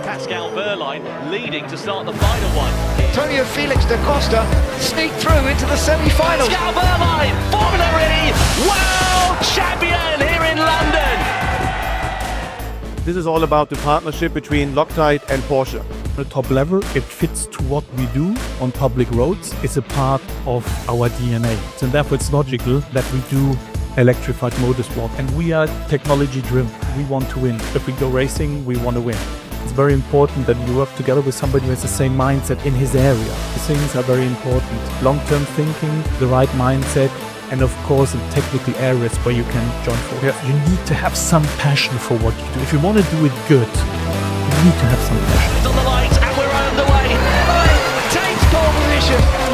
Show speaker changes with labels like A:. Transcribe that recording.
A: Pascal Wehrlein leading to start the final one.
B: Antonio Felix da Costa sneaked through into the semi-finals.
A: Pascal Wehrlein, Formula E, world champion here in London.
C: This is all about the partnership between Loctite and Porsche.
D: The top level, it fits to what we do on public roads. It's a part of our DNA. And therefore it's logical that we do electrified motorsport. And we are technology driven. We want to win. If we go racing, we want to win. It's very important that you work together with somebody who has the same mindset in his area. These things are very important. Long-term thinking, the right mindset, and of course in technical areas where you can join forces. You need to have some passion for what you do. If you want to do it good, you need to have some passion.
A: It's on the lights and we're underway.
B: Takes pole position.